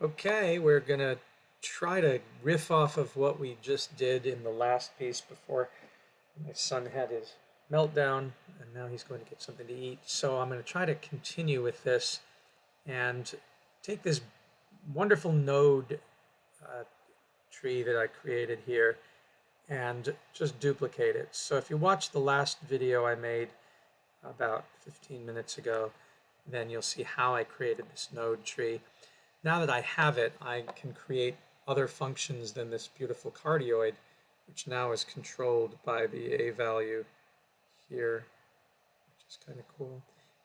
Okay, we're gonna try to riff off of what we just did in the last piece before my son had his meltdown, and now he's going to get something to eat. So I'm going to try to continue with this and take this wonderful node uh, tree that I created here and just duplicate it. So if you watch the last video I made about 15 minutes ago, then you'll see how I created this node tree. Now that I have it, I can create other functions than this beautiful cardioid, which now is controlled by the A value here, which is kind of cool.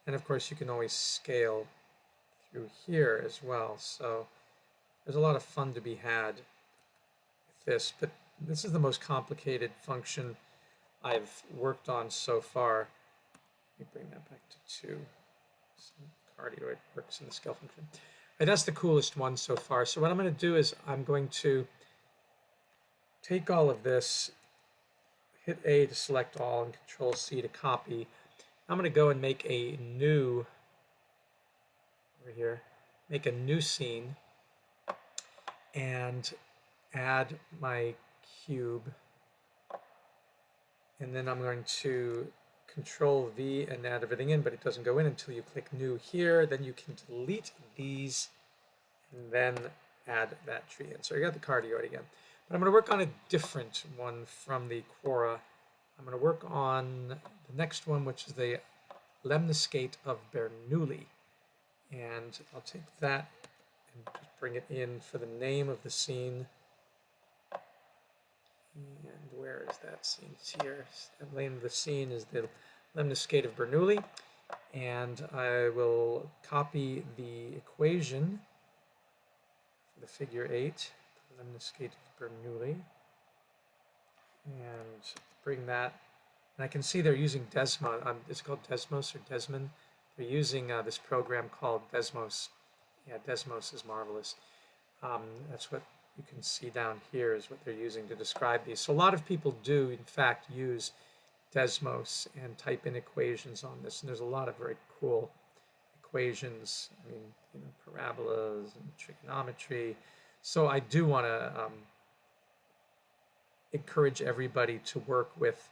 And of course, you can always scale through here as well. So there's a lot of fun to be had with this, but this is the most complicated function I've worked on so far. Let me bring that back to 2. So cardioid works in the scale function. And that's the coolest one so far. So what I'm going to do is I'm going to take all of this, hit A to select all, and Control C to copy. I'm going to go and make a new, over here, make a new scene and add my cube. And then I'm going to Control V and add everything in, but it doesn't go in until you click New here. Then you can delete these and then add that tree in. So you got the cardioid again. But I'm going to work on a different one from the Quora. I'm going to work on the next one, which is the Lemniscate of Bernoulli. And I'll take that and just bring it in for the name of the scene. And where is that scene? It's here. The name of the scene is the Lemniscate of Bernoulli. And I will copy the equation for the figure 8, the Lemniscate of Bernoulli, and bring that. And I can see they're using Desmos. It's called Desmos or Desmond. They're using this program called Desmos. Yeah, Desmos is marvelous. That's what you can see down here is what they're using to describe these. So a lot of people do, in fact, use Desmos and type in equations on this. And there's a lot of very cool equations. I mean, you know, parabolas and trigonometry. So I do want to encourage everybody to work with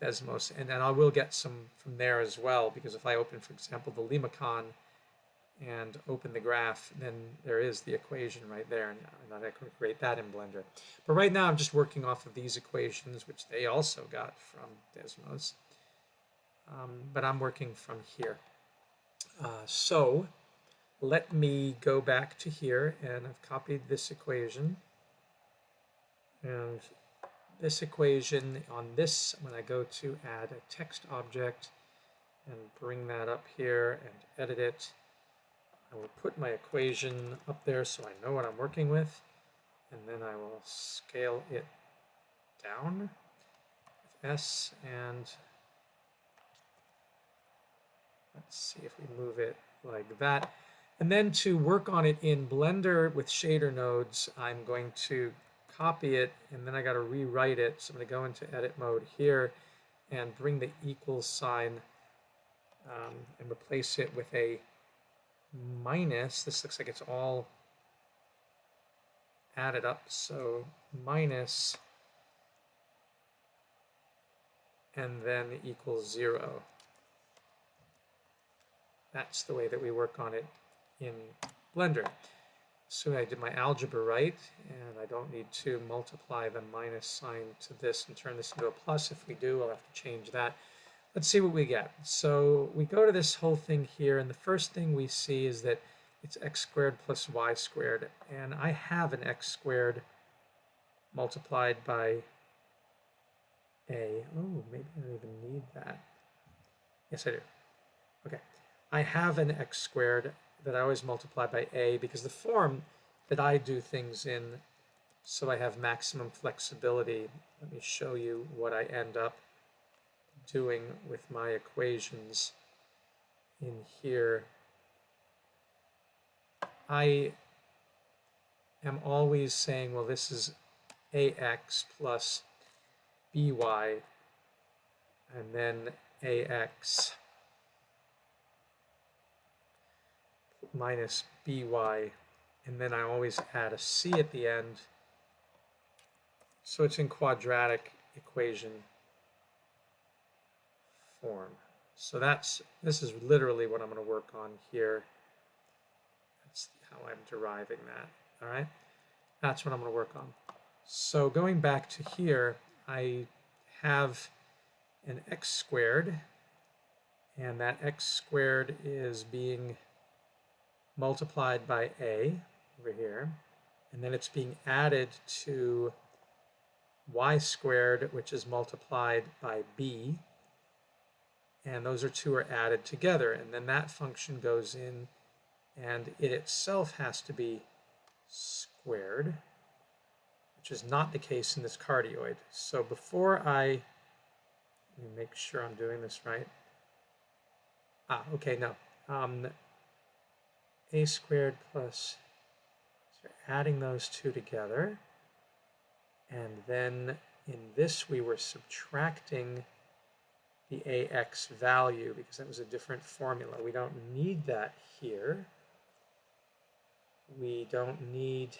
Desmos. And I will get some from there as well, because if I open, for example, the Lemnicon and open the graph, then there is the equation right there, and I can create that in Blender. But right now I'm just working off of these equations, which they also got from Desmos. But I'm working from here. So let me go back to here, and I've copied this equation. And this equation on this, when I go to add a text object and bring that up here and edit it, I will put my equation up there so I know what I'm working with, and then I will scale it down with S, and let's see if we move it like that. And then to work on it in Blender with shader nodes, I'm going to copy it, and then I got to rewrite it. So I'm going to go into edit mode here and bring the equals sign and replace it with a minus. This looks like it's all added up, so minus and then equals 0. That's the way that we work on it in Blender. So I did my algebra right, and I don't need to multiply the minus sign to this and turn this into a plus. If we do, I'll have to change that. Let's see what we get. So we go to this whole thing here, and the first thing we see is that it's x squared plus y squared. And I have an x squared multiplied by a. Oh, maybe I don't even need that. Yes, I do. Okay. I have an x squared that I always multiply by a because the form that I do things in, so I have maximum flexibility. Let me show you what I end up doing with my equations in here. I am always saying, well, this is ax plus by, and then ax minus by and then I always add a c at the end, so it's in quadratic equation form. So this is literally what I'm going to work on here. That's how I'm deriving that. All right, that's what I'm going to work on. So going back to here, I have an x squared, and that x squared is being multiplied by a over here, and then it's being added to y squared, which is multiplied by b, and those two are added together, and then that function goes in, and it itself has to be squared, which is not the case in this cardioid. So before let me make sure I'm doing this right. Okay, no. A squared plus, so adding those two together, and then in this we were subtracting the AX value because that was a different formula. We don't need that here. We don't need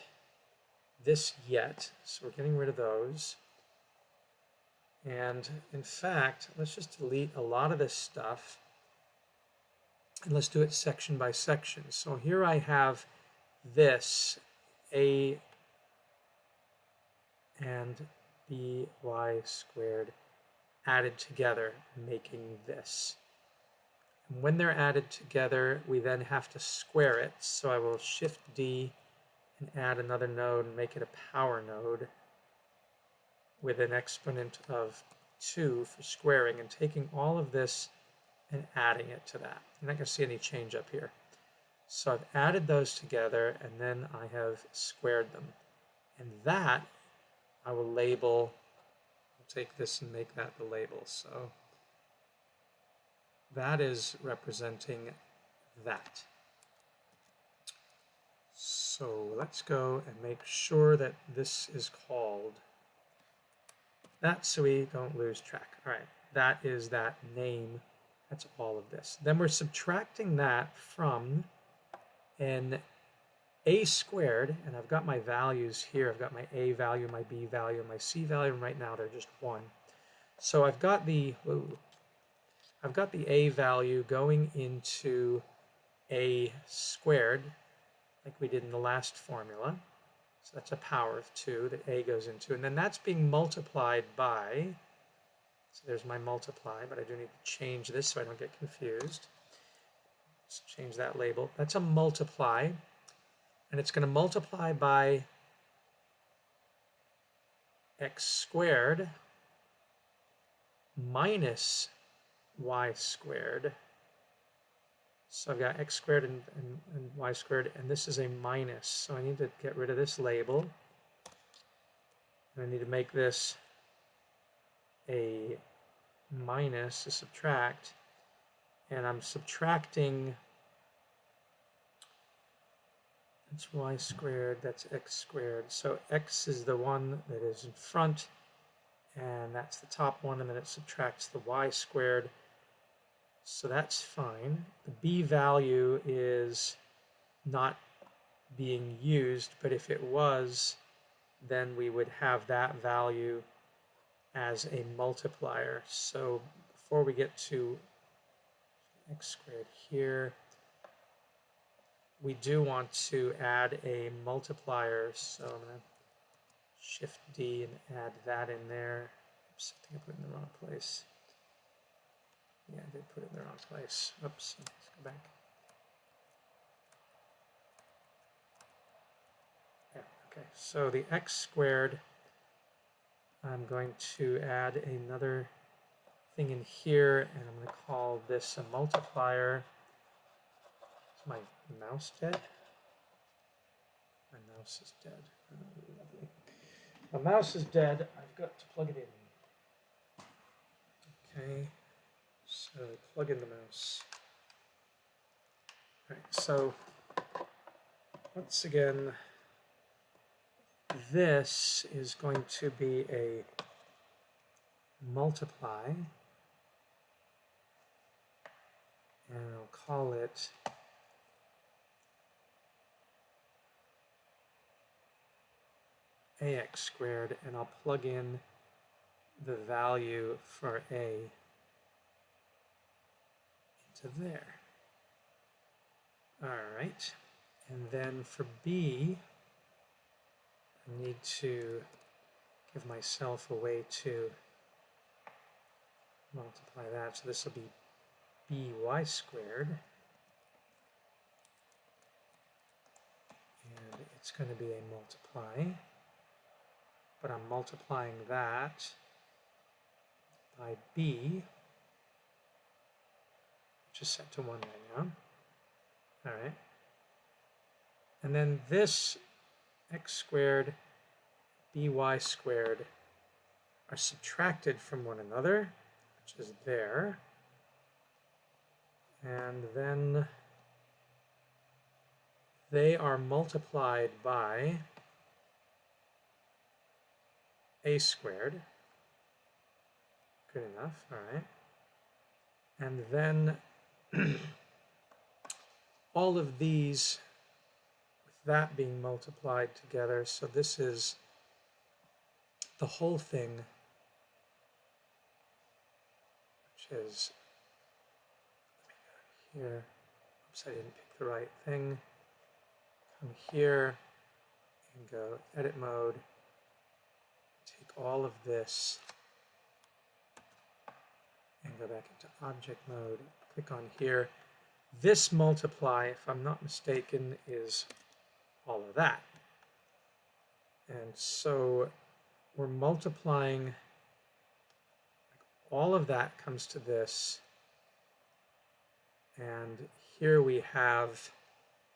this yet, so we're getting rid of those. And in fact, let's just delete a lot of this stuff, and let's do it section by section. So here I have this a and by squared added together, making this. And when they're added together, we then have to square it. So I will shift D and add another node and make it a power node with an exponent of 2 for squaring, and taking all of this and adding it to that. You're not going to see any change up here. So I've added those together, and then I have squared them. And that I will label, I'll take this and make that the label. So that is representing that. So let's go and make sure that this is called that so we don't lose track. All right, that is that name. That's all of this. Then we're subtracting that from an a squared, and I've got my values here. I've got my a value, my b value, and my c value, and right now they're just 1. So I've got the a value going into a squared, like we did in the last formula. So that's a power of 2 that a goes into, and then that's being multiplied by, so there's my multiply, but I do need to change this so I don't get confused. Let's change that label. That's a multiply, and it's going to multiply by x squared minus y squared. So I've got x squared and y squared, and this is a minus. So I need to get rid of this label. And I need to make this a minus to subtract. And I'm subtracting, that's y squared, that's x squared. So x is the one that is in front, and that's the top one, and then it subtracts the y squared. So that's fine. The b value is not being used, but if it was, then we would have that value as a multiplier. So before we get to x squared here, we do want to add a multiplier. So I'm going to shift D and add that in there. Oops, I think I put it in the wrong place. Yeah, I did put it in the wrong place. Oops, let's go back. Yeah, okay, so the x squared, I'm going to add another thing in here, and I'm going to call this a multiplier. Is my mouse dead? My mouse is dead. Oh, lovely. My mouse is dead. I've got to plug it in. Okay. So plug in the mouse. All right, so once again, this is going to be a multiply, and I'll call it ax squared, and I'll plug in the value for a into there. All right, and then for b, I need to give myself a way to multiply that. So this will be by squared. And it's going to be a multiply. But I'm multiplying that by b, which is set to 1 right now. All right. And then this x squared, by squared are subtracted from one another, which is there. And then they are multiplied by a squared. Good enough, all right. And then all of these, with that being multiplied together, so this is the whole thing, which is, let me go here, oops, I didn't pick the right thing. Come here and go edit mode, take all of this and go back into object mode, click on here. This multiply, if I'm not mistaken, is all of that. And so we're multiplying, all of that comes to this. And here we have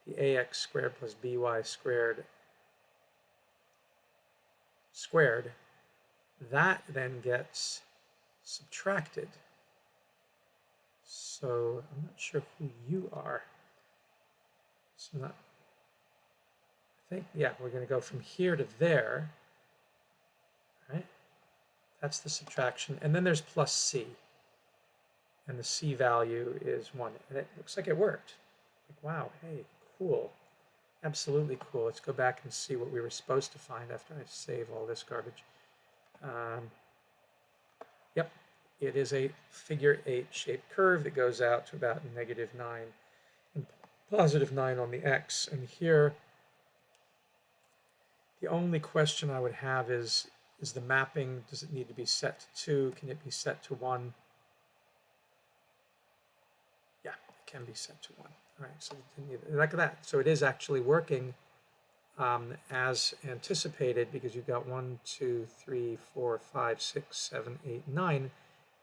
the ax squared plus by squared. That then gets subtracted. So I'm not sure who you are. So not, I think, yeah, we're going to go from here to there. All right? That's the subtraction. And then there's plus c. And the c value is 1. And it looks like it worked. Like, wow, hey, cool. Absolutely cool. Let's go back and see what we were supposed to find after I save all this garbage. Yep, it is a figure 8 shaped curve that goes out to about -9 and +9 on the x. And here, the only question I would have is the mapping, does it need to be set to 2? Can it be set to 1? Yeah, it can be set to 1. All right, so like that. So it is actually working as anticipated, because you've got 1, 2, 3, 4, 5, 6, 7, 8, 9,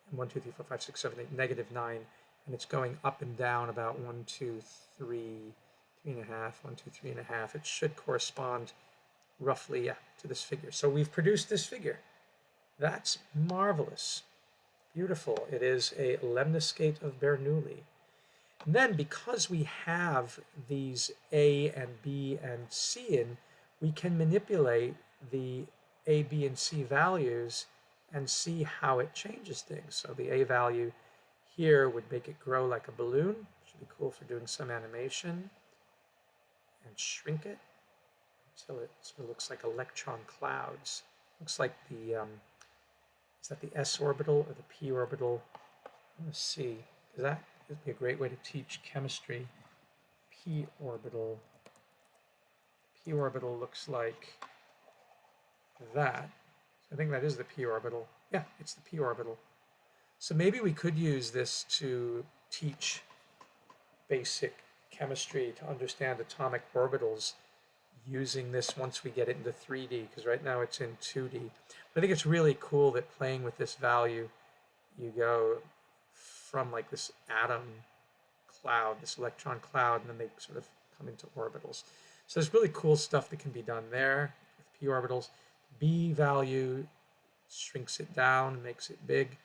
and 1, 2, 3, 4, 5, 6, 7, 8, -9, and it's going up and down about 1, 2, 3, 3.5, 1, 2, 3.5. It should correspond roughly, yeah, to this figure. So we've produced this figure. That's marvelous. Beautiful. It is a Lemniscate of Bernoulli. And then, because we have these A and B and C in, we can manipulate the A, B, and C values and see how it changes things. So the A value here would make it grow like a balloon, which would be cool for doing some animation, and shrink it until it sort of looks like electron clouds. Looks like the, is that the s orbital or the p orbital? Let's see, because that would be a great way to teach chemistry. P orbital. P orbital looks like that. So I think that is the p orbital. Yeah, it's the p orbital. So maybe we could use this to teach basic chemistry, to understand atomic orbitals, using this once we get it into 3D, because right now it's in 2D. But I think it's really cool that playing with this value, you go from like this atom cloud, this electron cloud, and then they sort of come into orbitals. So there's really cool stuff that can be done there with p orbitals. B value shrinks it down, makes it big.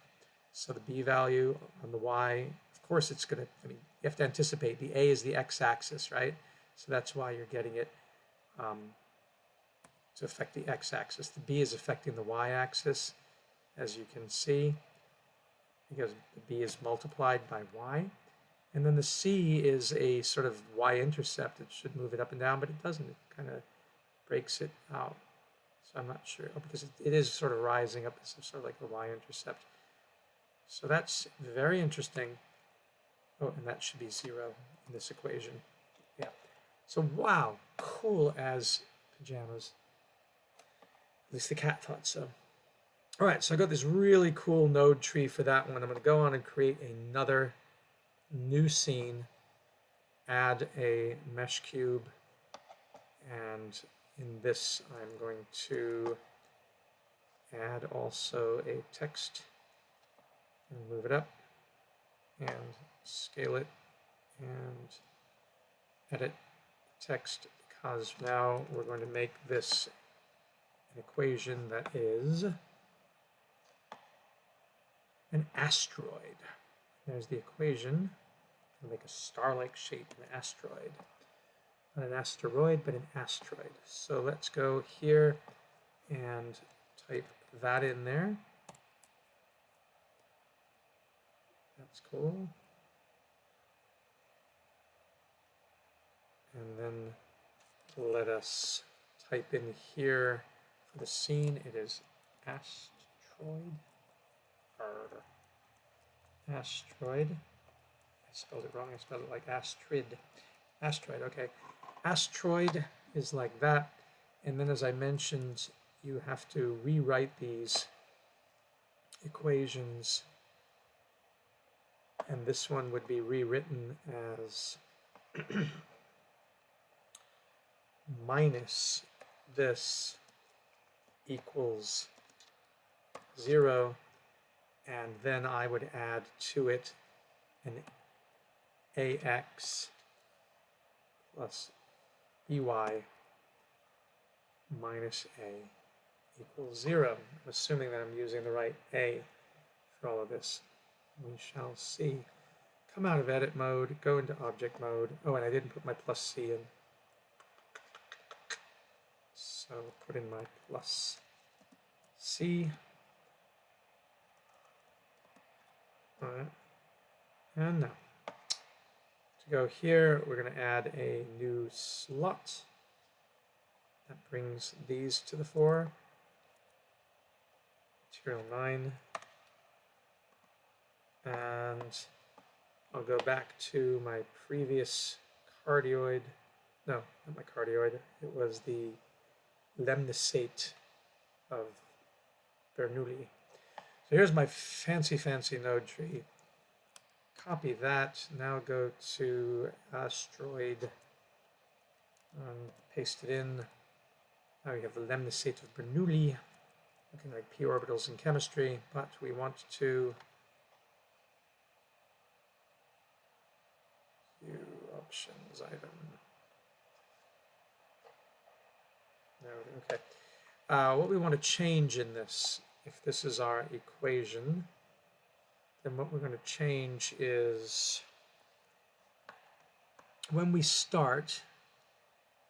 So the b value on the y, of course it's going to, I mean, you have to anticipate the a is the x-axis, right? So that's why you're getting it to affect the x-axis. The b is affecting the y-axis, as you can see, because the b is multiplied by y. And then the c is a sort of y-intercept. It should move it up and down, but it doesn't. It kind of breaks it out. So I'm not sure, oh, because it is sort of rising up as sort of like the y-intercept. So that's very interesting. Oh, and that should be 0 in this equation. Yeah. So wow, cool as pajamas. At least the cat thought so. All right, so I got this really cool node tree for that one. I'm going to go on and create another new scene, add a mesh cube, and in this I'm going to add also a text and move it up and scale it and edit text, because now we're going to make this an equation that is an asteroid. There's the equation. We'll make a star-like shape, an asteroid. Not an asteroid, but an asteroid. So let's go here and type that in there. That's cool. And then let us type in here for the scene. It is asteroid. Asteroid. I spelled it wrong. I spelled it like astrid. Asteroid, okay. Asteroid is like that. And then as I mentioned, you have to rewrite these equations. And this one would be rewritten as minus this equals 0. And then I would add to it an ax plus by minus a equals 0. I'm assuming that I'm using the right a for all of this. We shall see. Come out of edit mode, go into object mode. Oh, and I didn't put my plus c in. So put in my plus c. All right. And now, to go here, we're going to add a new slot. That brings these to the fore. Material 9. And I'll go back to my previous cardioid. No, not my cardioid. It was the Lemniscate of Bernoulli. So here's my fancy node tree. Copy that. Now go to asteroid and paste it in. Now we have the Lemniscate of Bernoulli, looking like p-orbitals in chemistry, but we want to view options item. No, okay. What we want to change in this, if this is our equation, then what we're going to change is when we start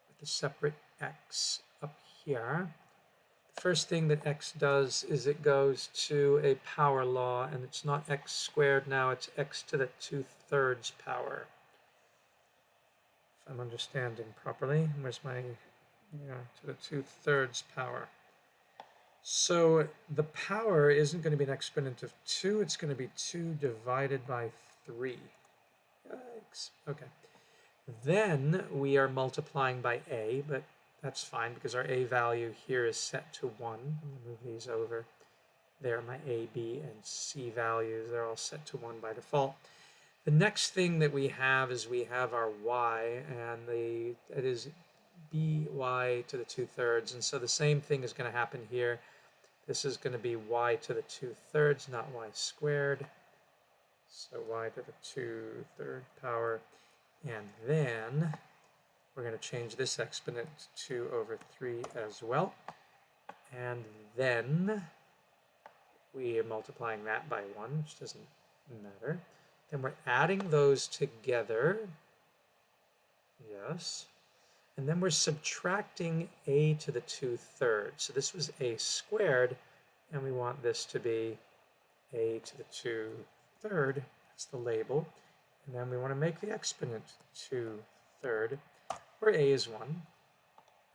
with the separate x up here, the first thing that x does is it goes to a power law, and it's not x squared now, it's x to the 2/3 power. If I'm understanding properly, where's my, to the 2/3 power. So the power isn't going to be an exponent of 2, it's going to be 2 divided by 3. Yikes. Okay. Then we are multiplying by a, but that's fine because our a value here is set to 1. I'm going to move these over. There are my a, b, and c values. They're all set to 1 by default. The next thing that we have is we have our y, and it is by to the 2/3. And so the same thing is going to happen here. This is going to be y to the 2/3, not y squared. So y to the 2/3 power. And then we're going to change this exponent to over 3 as well. And then we are multiplying that by 1, which doesn't matter. Then we're adding those together. Yes. And then we're subtracting a to the 2/3. So this was a squared, and we want this to be a to the 2/3. That's the label. And then we want to make the exponent 2/3, where a is 1.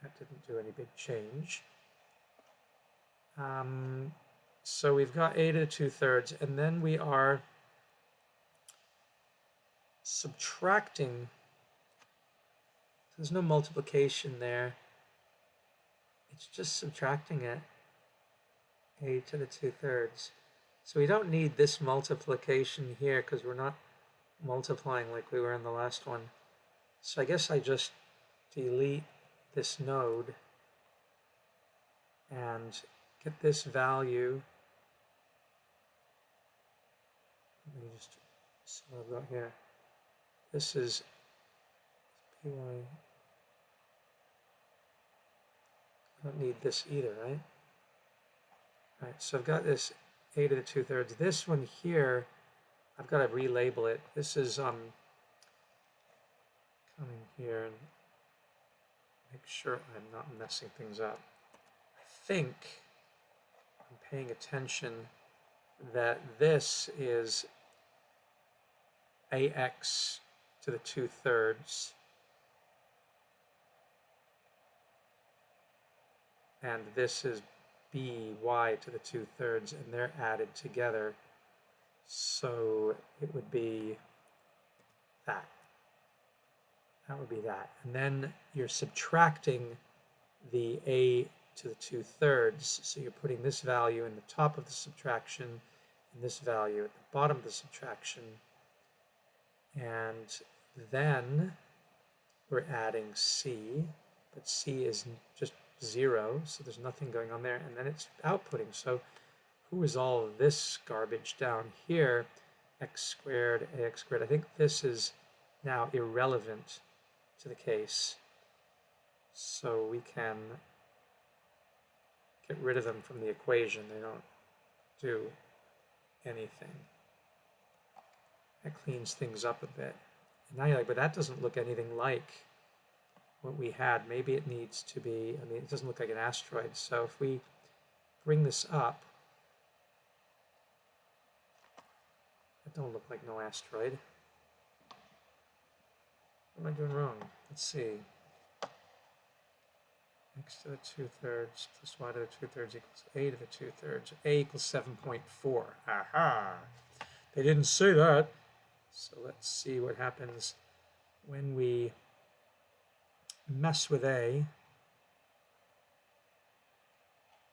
That didn't do any big change. So we've got a to the 2/3, and then we are subtracting. There's no multiplication there. It's just subtracting it, a to the 2/3. So we don't need this multiplication here because we're not multiplying like we were in the last one. So I guess I just delete this node and get this value. Let me just see what I've got here. This is py. I don't need this either, right? All right, so I've got this a to the 2/3. This one here, I've got to relabel it. This is coming here and make sure I'm not messing things up. I think I'm paying attention that this is ax to the 2/3 and this is by to the 2/3 and they're added together. So it would be that. That would be that. And then you're subtracting the a to the 2/3. So you're putting this value in the top of the subtraction and this value at the bottom of the subtraction. And then we're adding c, but c is just 0, so there's nothing going on there. And then it's outputting. So who is all of this garbage down here? X squared, ax squared. I think this is now irrelevant to the case. So we can get rid of them from the equation. They don't do anything. That cleans things up a bit. And now you're like, but that doesn't look anything like what we had. Maybe it needs to be, I mean, it doesn't look like an asteroid. So if we bring this up, that don't look like no asteroid. What am I doing wrong? Let's see. X to the 2/3 plus y to the 2/3 equals a to the 2/3. A equals 7.4. Aha! They didn't say that. So let's see what happens when we mess with a.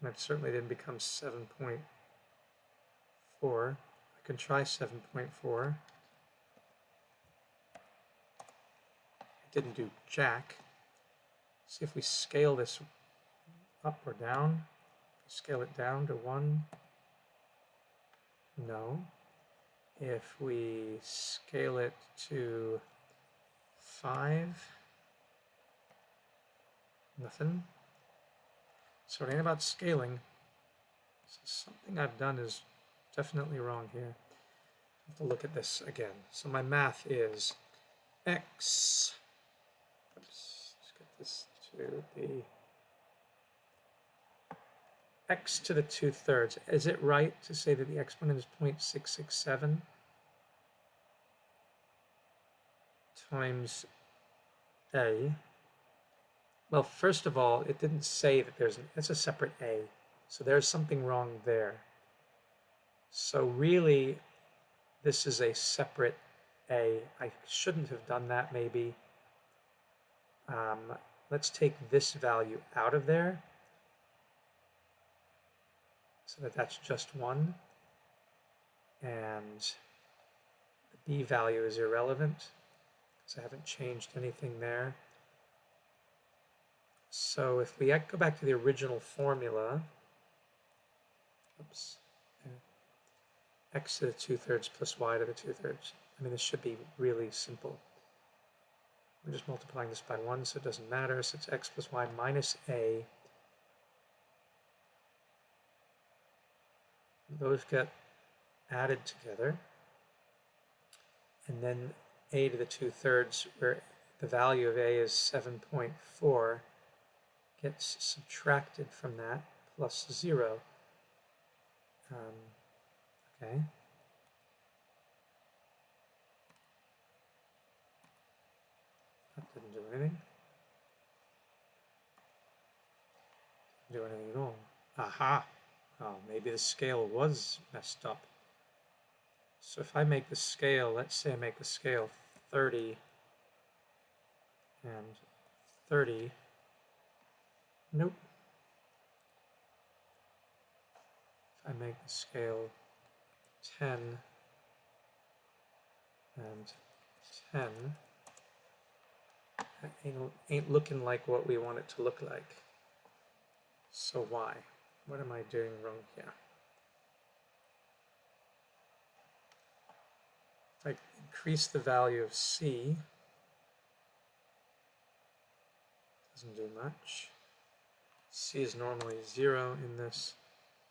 That certainly didn't become 7.4. I can try 7.4. It didn't do jack. See if we scale this up or down. Scale it down to 1. No. If we scale it to 5, nothing. So it ain't about scaling. So something I've done is definitely wrong here. I have to look at this again. So my math is x. Oops, let's get this to be x to the 2/3. Is it right to say that the exponent is 0.667 times a? Well, first of all, it didn't say that it's a separate a. So there's something wrong there. So really, this is a separate a. I shouldn't have done that maybe. Let's take this value out of there so that that's just 1. And the b value is irrelevant because I haven't changed anything there. So if we go back to the original formula, oops, x to the 2/3 plus y to the 2/3. I mean, this should be really simple. We're just multiplying this by 1, so it doesn't matter. So it's x plus y minus a. Those get added together. And then a to the 2/3, where the value of a is 7.4, gets subtracted from that, plus 0. Okay. That didn't do anything. Didn't do anything at all. Aha! Oh, maybe the scale was messed up. So if I make the scale, let's say I make the scale 30 and 30. Nope. If I make the scale 10 and 10, that ain't looking like what we want it to look like. So why? What am I doing wrong here? If I increase the value of C, doesn't do much. C is normally 0 in this.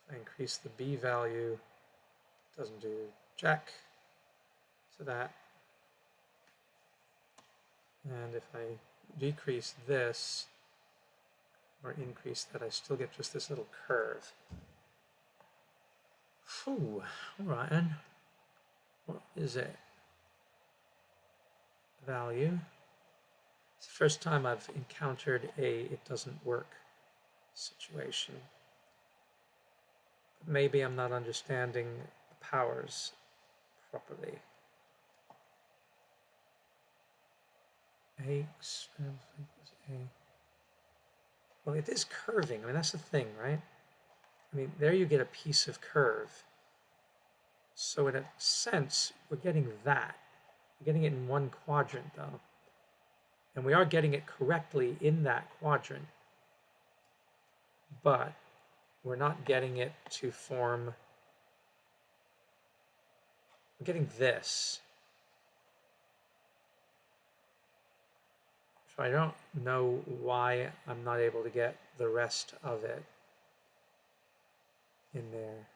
If I increase the B value, doesn't do jack to that. And if I decrease this, or increase that, I still get just this little curve. Phew, all right then. What is it? Value. It's the first time I've encountered a it doesn't work situation. But maybe I'm not understanding the powers properly. A well, it is curving. I mean, that's the thing, right? I mean, there you get a piece of curve. So in a sense, we're getting that. We're getting it in one quadrant, though. And we are getting it correctly in that quadrant. But we're not getting it to form... We're getting this. So I don't know why I'm not able to get the rest of it in there.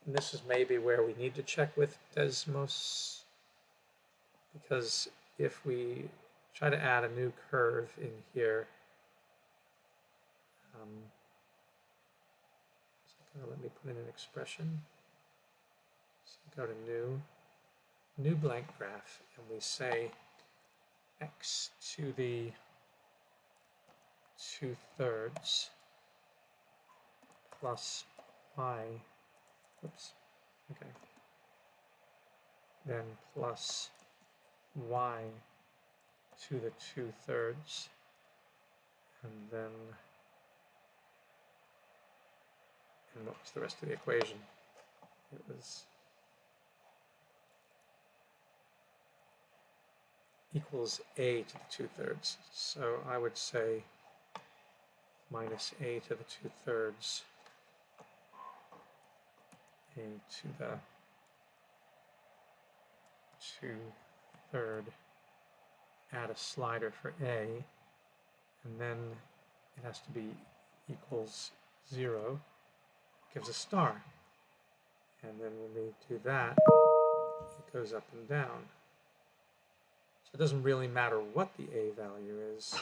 And this is maybe where we need to check with Desmos, because if we try to add a new curve in here, it's going to let me put in an expression. So go to new blank graph, and we say x to the 2/3 plus y. Oops, okay. Then plus y to the 2/3, and then, and what was the rest of the equation? It was equals a to the 2/3. So I would say minus a to the 2/3. A to the 2/3, add a slider for A, and then it has to be equals 0, gives a star. And then when we do that, it goes up and down. So it doesn't really matter what the A value is,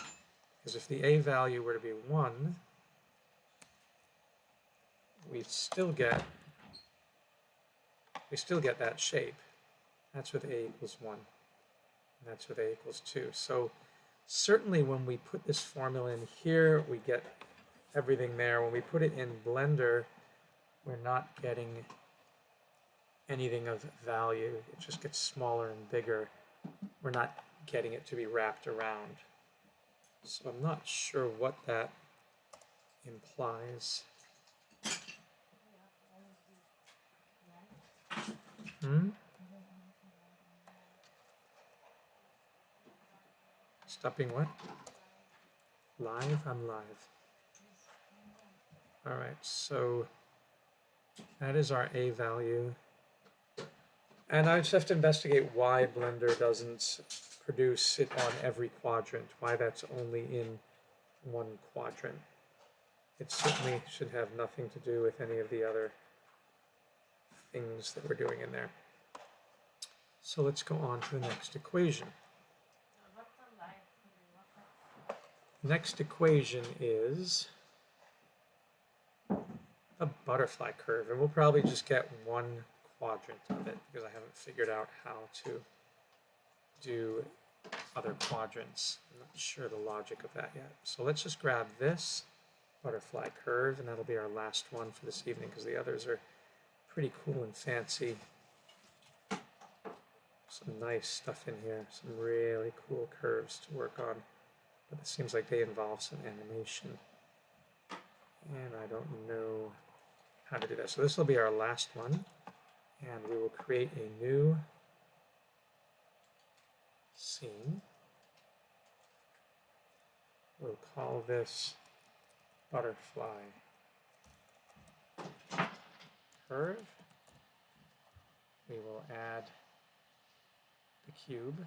because if the A value were to be 1, we still get that shape. That's with A equals 1, and that's with A equals 2. So certainly when we put this formula in here, we get everything there. When we put it in Blender, we're not getting anything of value. It just gets smaller and bigger. We're not getting it to be wrapped around. So I'm not sure what that implies. Stopping what? Live? I'm live. All right, so that is our A value. And I just have to investigate why Blender doesn't produce it on every quadrant, why that's only in one quadrant. It certainly should have nothing to do with any of the other things that we're doing in there. So let's go on to the next equation. Next equation is a butterfly curve, and we'll probably just get one quadrant of it because I haven't figured out how to do other quadrants. I'm not sure the logic of that yet. So let's just grab this butterfly curve, and that'll be our last one for this evening because the others are pretty cool and fancy. Some nice stuff in here, some really cool curves to work on, but it seems like they involve some animation, and I don't know how to do that. So this will be our last one, and we will create a new scene. We'll call this butterfly curve. We will add the cube.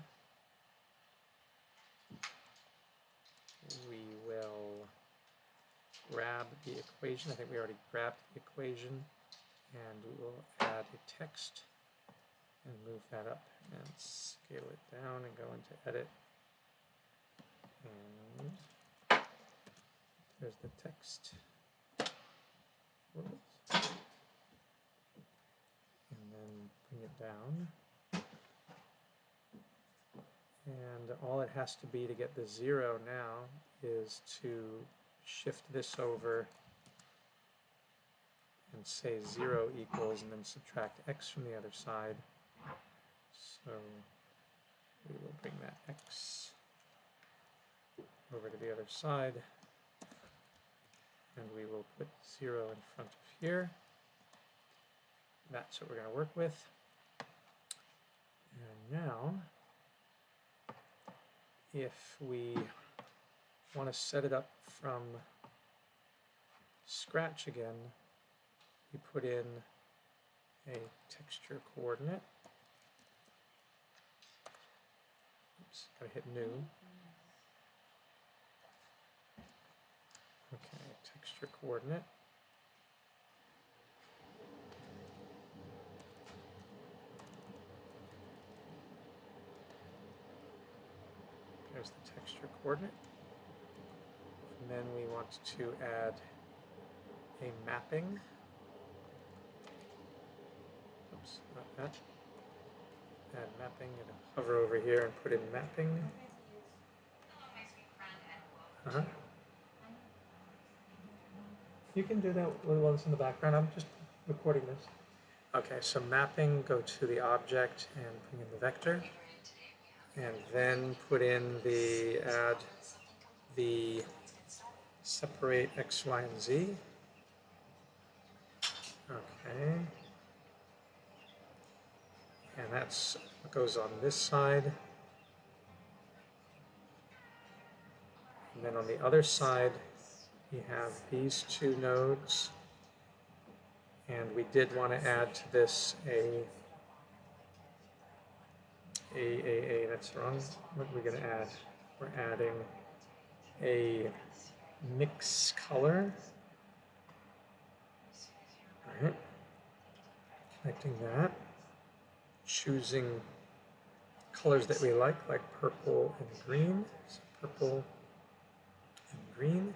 We will grab the equation. I think we already grabbed the equation, and we will add a text and move that up and scale it down and go into edit. And there's the text. And then bring it down. And all it has to be to get the 0 now is to shift this over and say 0 equals, and then subtract x from the other side. So we will bring that x over to the other side, and we will put 0 in front of here. That's what we're going to work with. And now, if we want to set it up from scratch again, we put in a texture coordinate. Oops, gotta hit new. Okay, texture coordinate. There's the texture coordinate. And then we want to add a mapping. Oops, not that. Add mapping, and hover over here and put in mapping. You can do that with ones in the background. I'm just recording this. Okay, so mapping, go to the object and bring in the vector. And then put in the add the separate x, y, and z. Okay. And that's what goes on this side. And then on the other side, we have these two nodes. And we did want to add to this that's wrong. What are we going to add? We're adding a mix color. All right. Connecting that. Choosing colors that we like purple and green. So purple and green.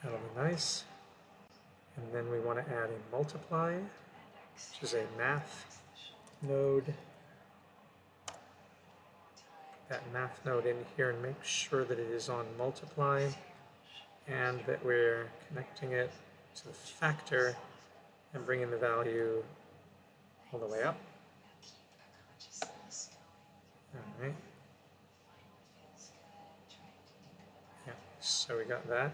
That'll be nice. And then we want to add a multiply, which is a math node. That math node in here and make sure that it is on multiply and that we're connecting it to the factor and bringing the value all the way up. All right. Yeah, so we got that.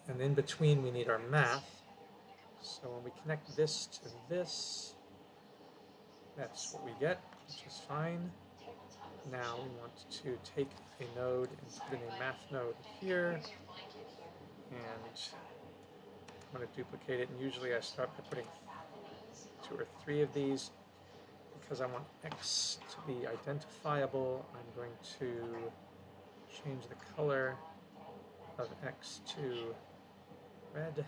And in between we need our math. So when we connect this to this, that's what we get, which is fine. Now we want to take a node and put in a math node here, and I'm going to duplicate it, and usually I start by putting 2 or 3 of these because I want x to be identifiable. I'm going to change the color of x to red, and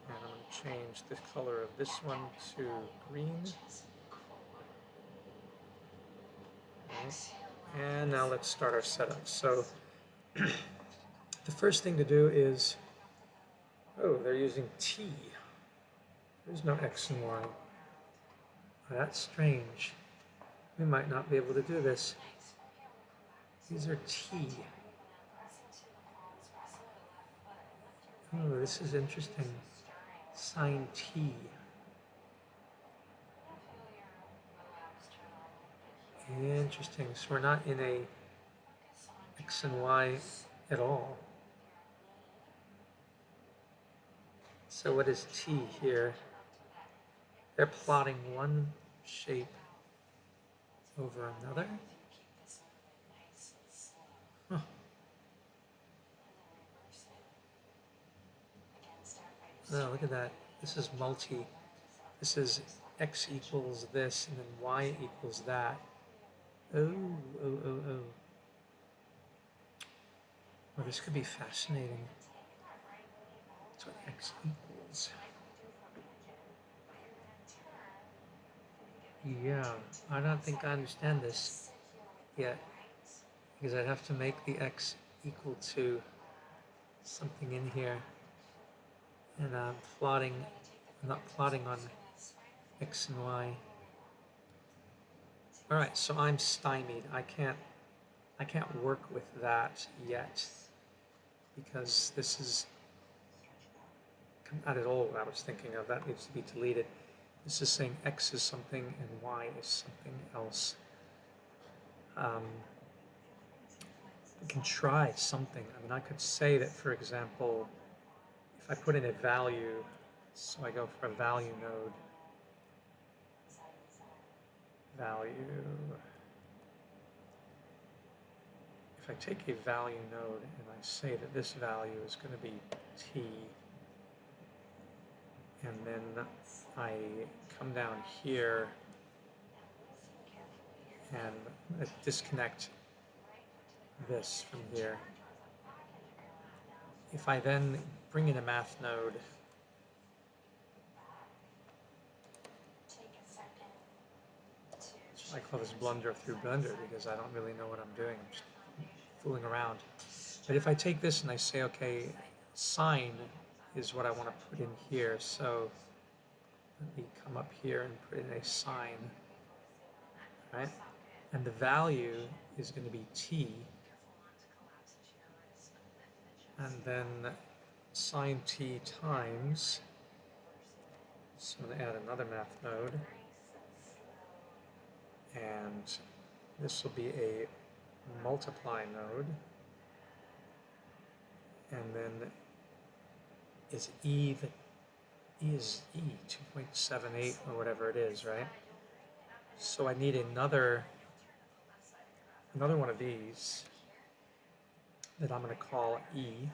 I'm going to change the color of this one to green. And now let's start our setup. So the first thing to do is, oh, they're using T. There's no X and Y. Oh, that's strange. We might not be able to do this. These are T. Oh, this is interesting. Sine t. Interesting. So we're not in a x and y at all. So what is t here? They're plotting one shape over another. Huh. Oh, look at that. This is multi. This is x equals this, and then y equals that. Oh, oh, oh, oh. Well, this could be fascinating. That's what x equals. Yeah, I don't think I understand this yet, because I'd have to make the x equal to something in here, and I'm not plotting on x and y. All right, so I'm stymied. I can't work with that yet, because this is not at all what I was thinking of. That needs to be deleted. This is saying x is something and y is something else. We can try something. I mean, I could say that, for example, if I put in a value, so I go for a value node, value. If I take a value node and I say that this value is going to be t, and then I come down here and disconnect this from here. If I then bring in a math node, I call this blunder through Blunder, because I don't really know what I'm doing. I'm just fooling around. But if I take this and I say, okay, sine is what I want to put in here, so let me come up here and put in a sine, right? And the value is going to be t, and then sine t times, so I'm going to add another math node, and this will be a multiply node, and then is E 2.78 or whatever it is, right? So I need another one of these that I'm going to call E,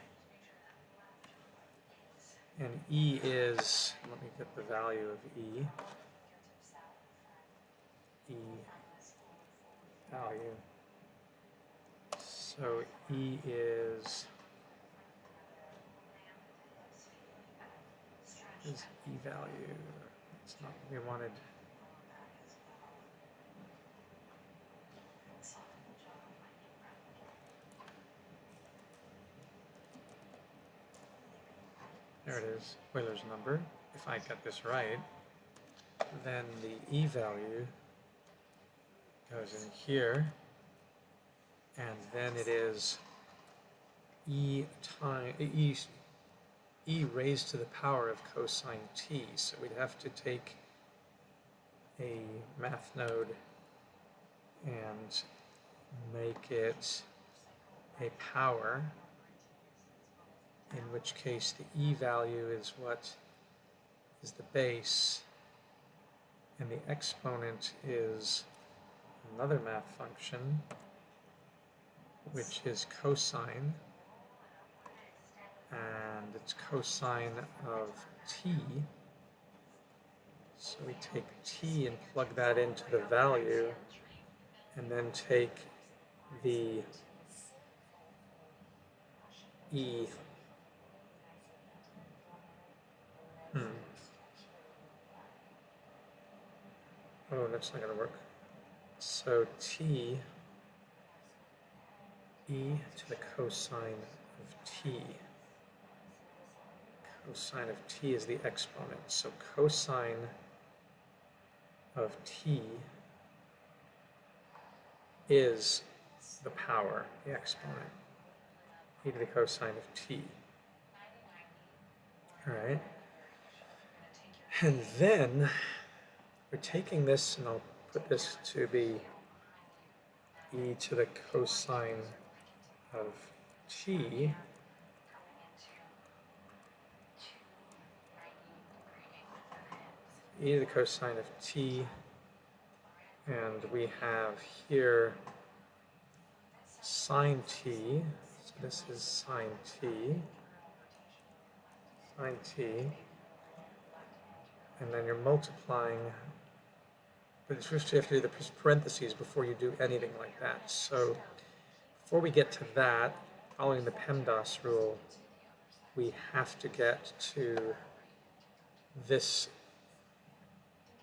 and E is, let me get the value of E value. So E is E value. It's not what we wanted. There it is, Euler's number. If I get this right, then the E value goes in here, and then it is E raised to the power of cosine t. So we'd have to take a math node and make it a power, in which case the E value is what is the base, and the exponent is another math function, which is cosine, and it's cosine of t. So we take t and plug that into the value, and then take the E. Oh, that's not going to work. So t, e to the cosine of t. Cosine of t is the exponent. So cosine of t is the power, the exponent, e to the cosine of t. All right. And then we're taking this, and I'll put this to be e to the cosine of t. E to the cosine of t, and we have here sine t, so this is sine t, and then you're multiplying, but first you have to do the parentheses before you do anything like that. So before we get to that, following the PEMDAS rule, we have to get to this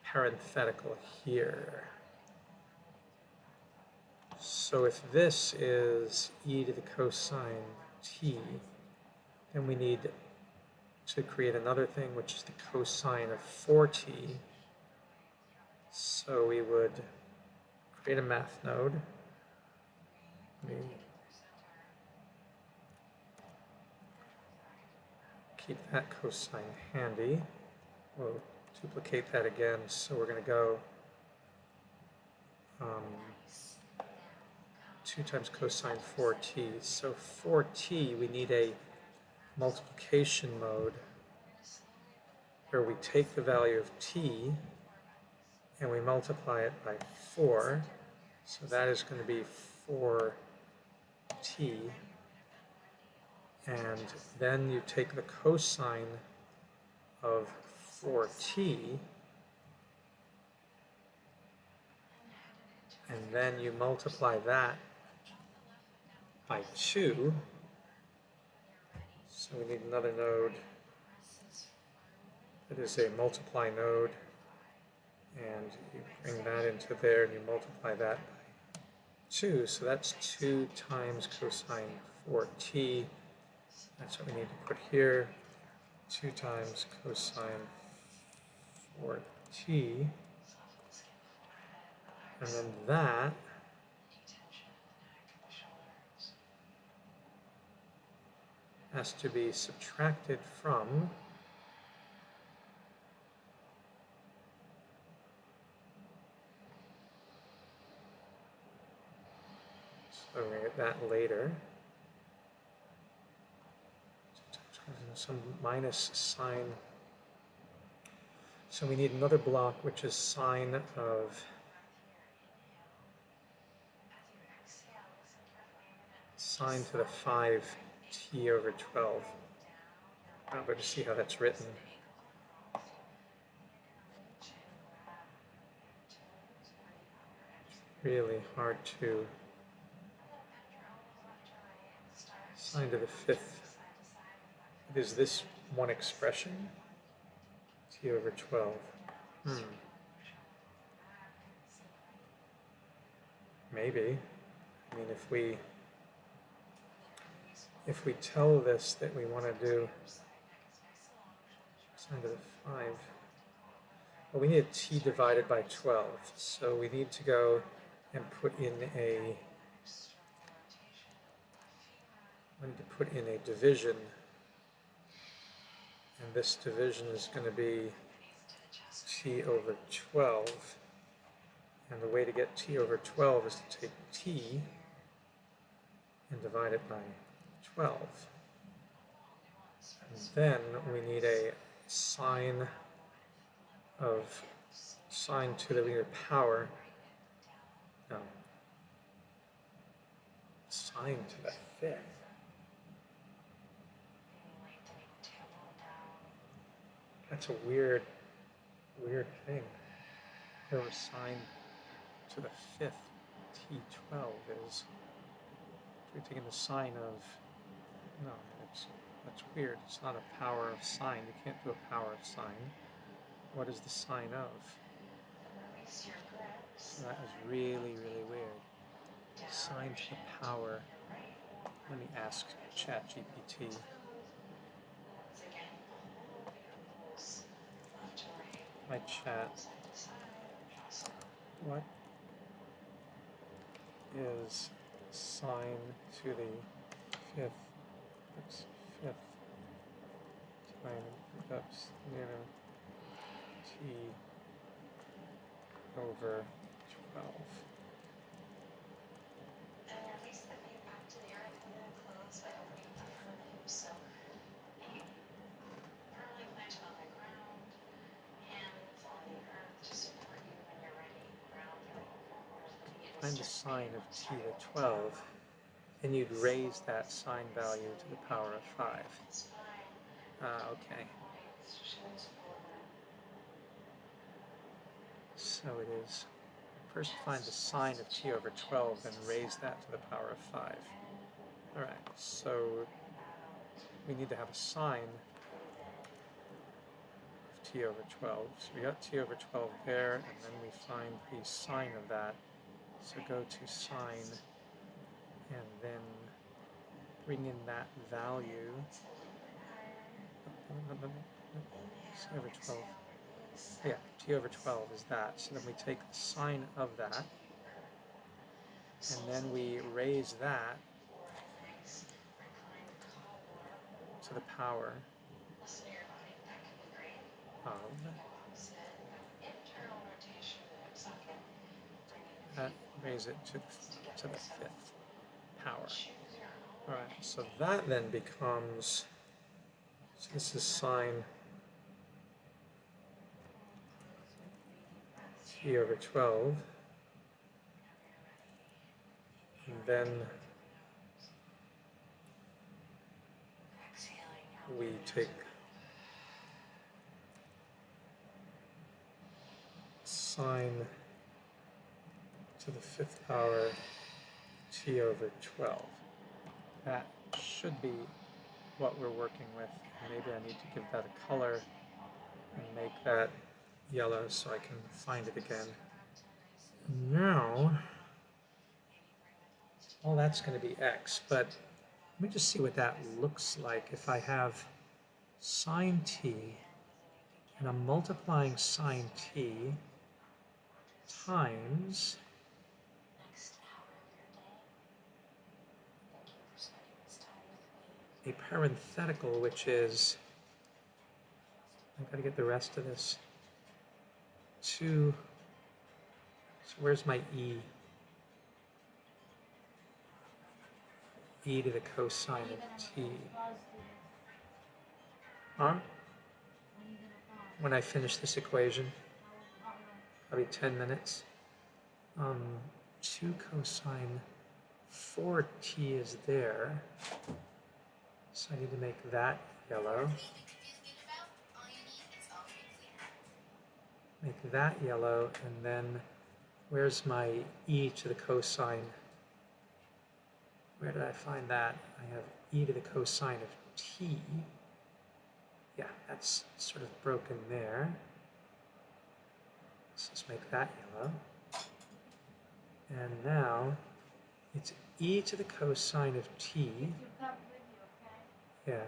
parenthetical here. So if this is e to the cosine t, then we need to create another thing, which is the cosine of 4t. So we would create a math node. We keep that cosine handy. We'll duplicate that again. So we're going to go 2 times cosine 4t. So 4t, we need a multiplication mode where we take the value of t and we multiply it by 4. So that is going to be 4t. And then you take the cosine of 4t, and then you multiply that by 2. So we need another node that is a multiply node, and you bring that into there and you multiply that by 2. So that's 2 times cosine 4t. That's what we need to put here. 2 times cosine 4t. And then that has to be subtracted from so we're going to get that later. Some minus sine. So we need another block, which is sine of sine to the 5t over 12. I'm going to see how that's written. Really hard to sine to the 5th. Is this one expression? T over 12. Maybe. I mean, if we tell this that we want to do sine to the 5, well, we need t divided by 12. So we need to go and put in a division. And this division is going to be t over 12. And the way to get t over 12 is to take t and divide it by 12. And then we need a sine to the power. No. Sine to the 5th. That's a weird thing. Here sine to the 5th, t12 is. We're taking the sine of. No, that's weird. It's not a power of sine. You can't do a power of sine. What is the sine of? So that is really, really weird. Sine to the power. Let me ask ChatGPT. My chat. What is sine to the 5th? It's 5th Oops, t over 12. Find the sine of t to the 12, and you'd raise that sine value to the power of 5. Okay. So it is, first find the sine of t over 12, then raise that to the power of 5. All right, so we need to have a sine of t over 12. So we got t over 12 there, and then we find the sine of that. So go to sine, and then bring in that value. T over 12. Yeah, t over 12 is that. So then we take the sine of that, and then we raise that to the power of that, raise it to the 5th power. All right, so that then becomes, so this is sine t over 12, and then we take sine to the 5th power t over 12. That should be what we're working with. Maybe I need to give that a color and make that yellow so I can find it again. Now, all that's going to be x, but let me just see what that looks like if I have sine t, and I'm multiplying sine t times a parenthetical, which is, I've got to get the rest of this, 2, so where's my e? E to the cosine of t. Huh? When I finish this equation, probably 10 minutes. 2 cosine 4t is there, so I need to make that yellow. Make that yellow, and then where's my e to the cosine? Where did I find that? I have e to the cosine of t. Yeah, that's sort of broken there. Let's just make that yellow. And now it's e to the cosine of t. Yeah.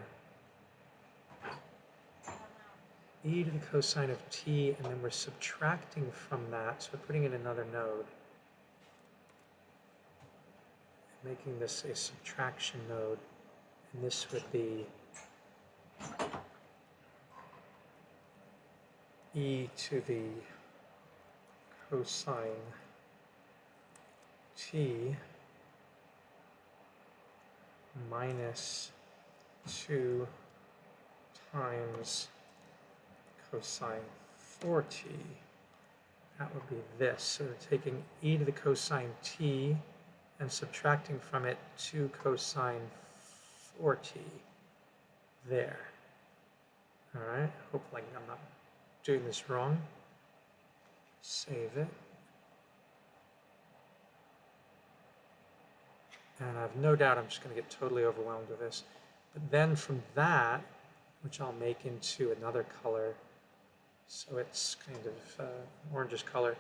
E to the cosine of t, and then we're subtracting from that, so we're putting in another node. Making this a subtraction node, and this would be e to the cosine t minus 2 times cosine 4t. That would be this. So we're taking e to the cosine t and subtracting from it 2 cosine 4t. There. All right. Hopefully I'm not doing this wrong. Save it. And I have no doubt I'm just going to get totally overwhelmed with this. But then from that, which I'll make into another color, so it's kind of orangish color,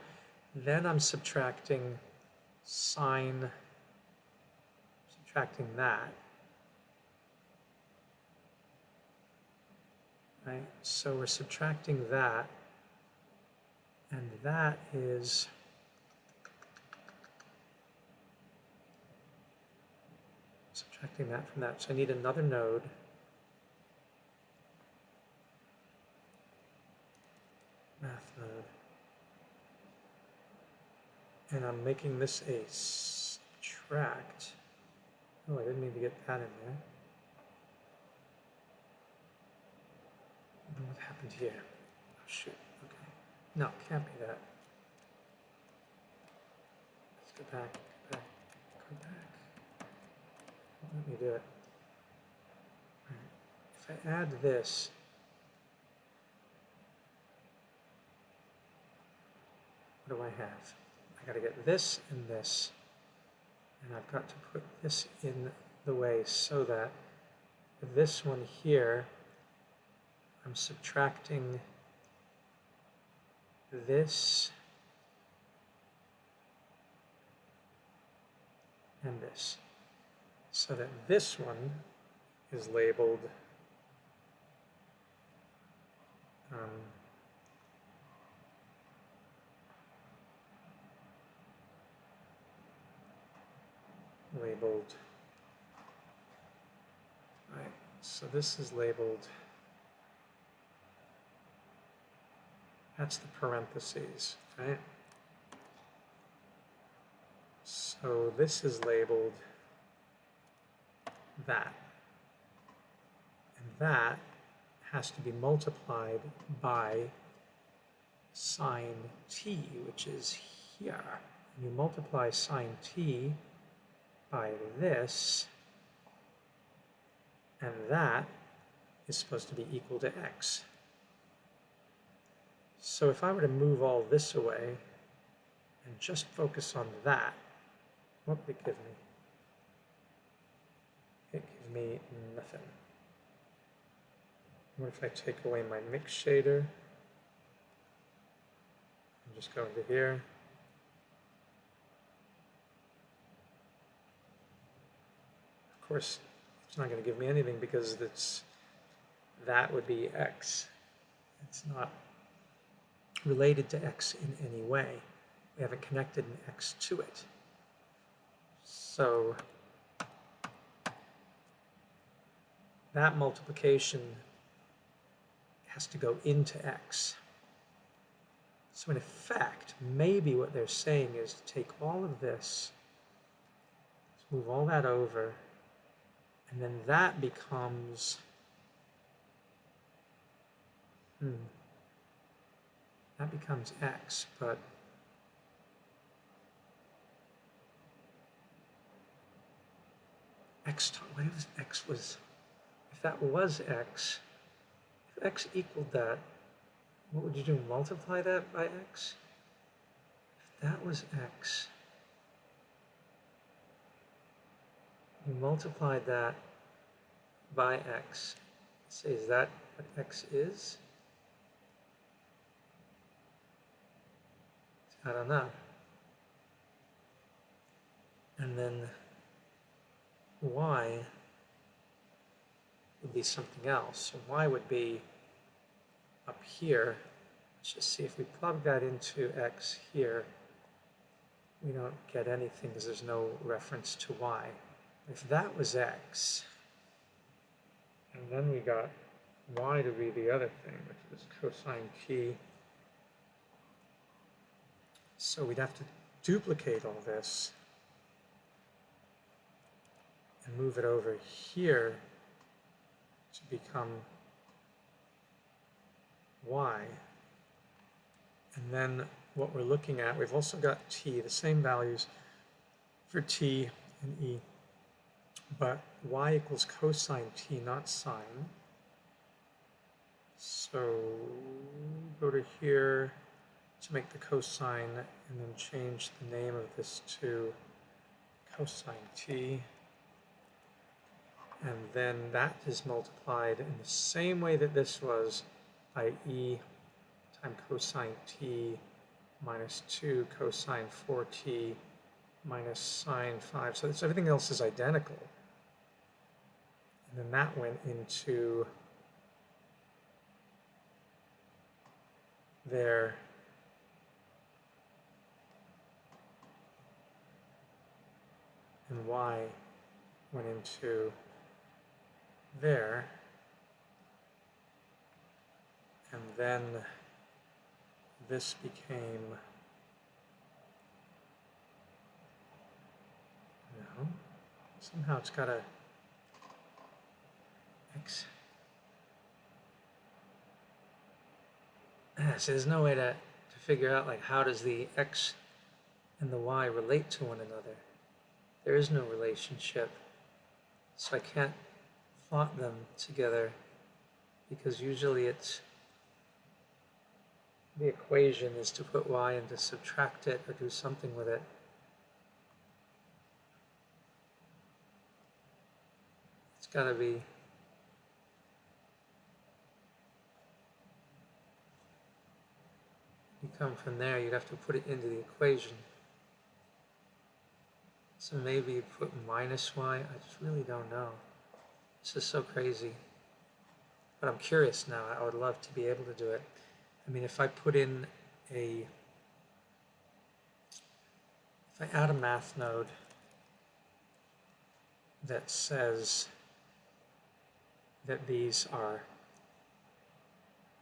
then I'm subtracting sine, subtracting that. Right? So we're subtracting that, and that is subtracting that from that. So I need another node. math mode. And I'm making this a subtract. Oh, I didn't mean to get that in there. What happened here? Oh, shoot. Okay. No, can't be that. Let's go back, go back, go back. Let me do it. Right. If I add this, what do I have? I got to get this and this, and I've got to put this in the way so that this one here, I'm subtracting this and this, so that this one is labeled right, so this is labeled, that's the parentheses, right? So this is labeled that, and that has to be multiplied by sine t, which is here. And you multiply sine t by this, and that is supposed to be equal to x. So if I were to move all this away and just focus on that, what would it give me? It gives me nothing. What if I take away my mix shader and just go into here? Of course, it's not going to give me anything because that would be x. It's not related to x in any way. We haven't connected an x to it. So that multiplication has to go into x. So in effect, maybe what they're saying is to take all of this, let's move all that over, and then that becomes, that becomes x, but what if x was, if that was x, if x equaled that, what would you do? Multiply that by x? If that was x, you multiplied that by x. Say, is that what x is? I don't know. And then y would be something else. So y would be up here. Let's just see if we plug that into x here. We don't get anything because there's no reference to y. If that was x, and then we got y to be the other thing, which is cosine t. So we'd have to duplicate all this and move it over here to become y. And then what we're looking at, we've also got t, the same values for t and e, but y equals cosine t, not sine. So go to here to make the cosine and then change the name of this to cosine t. And then that is multiplied in the same way that this was by e times cosine t minus 2 cosine 4t minus sine 5. So everything else is identical. And then that went into there. And y went into there. And then this became, no, somehow it's got a x. So there's no way to figure out like how does the x and the y relate to one another. There is no relationship, so I can't plot them together because usually it's the equation is to put y and to subtract it or do something with it. It's got to be you come from there, you'd have to put it into the equation. So maybe you put minus y, I just really don't know. This is so crazy. But I'm curious now, I would love to be able to do it. I mean, if I add a math node that says that these are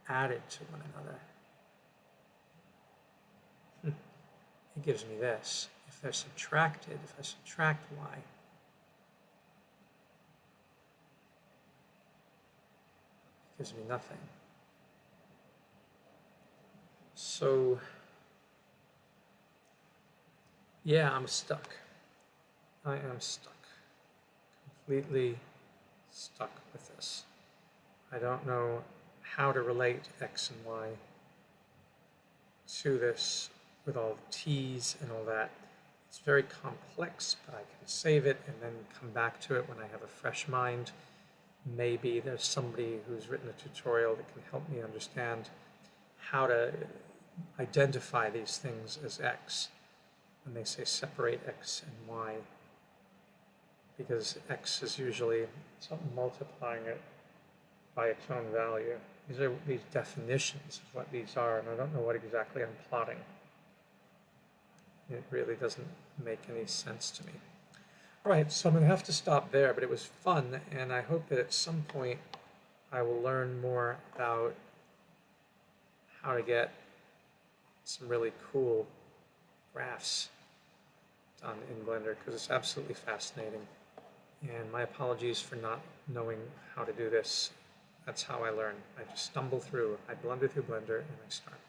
added to one another, it gives me this. If they're subtracted, if I subtract y, it gives me nothing. So, yeah, I'm stuck. I am stuck. Completely stuck with this. I don't know how to relate x and y to this with all the t's and all that. It's very complex, but I can save it and then come back to it when I have a fresh mind. Maybe there's somebody who's written a tutorial that can help me understand how to identify these things as x when they say separate x and y, because x is usually something multiplying it by its own value. These are these definitions of what these are, and I don't know what exactly I'm plotting. It really doesn't make any sense to me. All right, so I'm going to have to stop there, but it was fun, and I hope that at some point I will learn more about how to get some really cool graphs done in Blender, because it's absolutely fascinating. And my apologies for not knowing how to do this. That's how I learn. I just stumble through. I blunder through Blender and I start.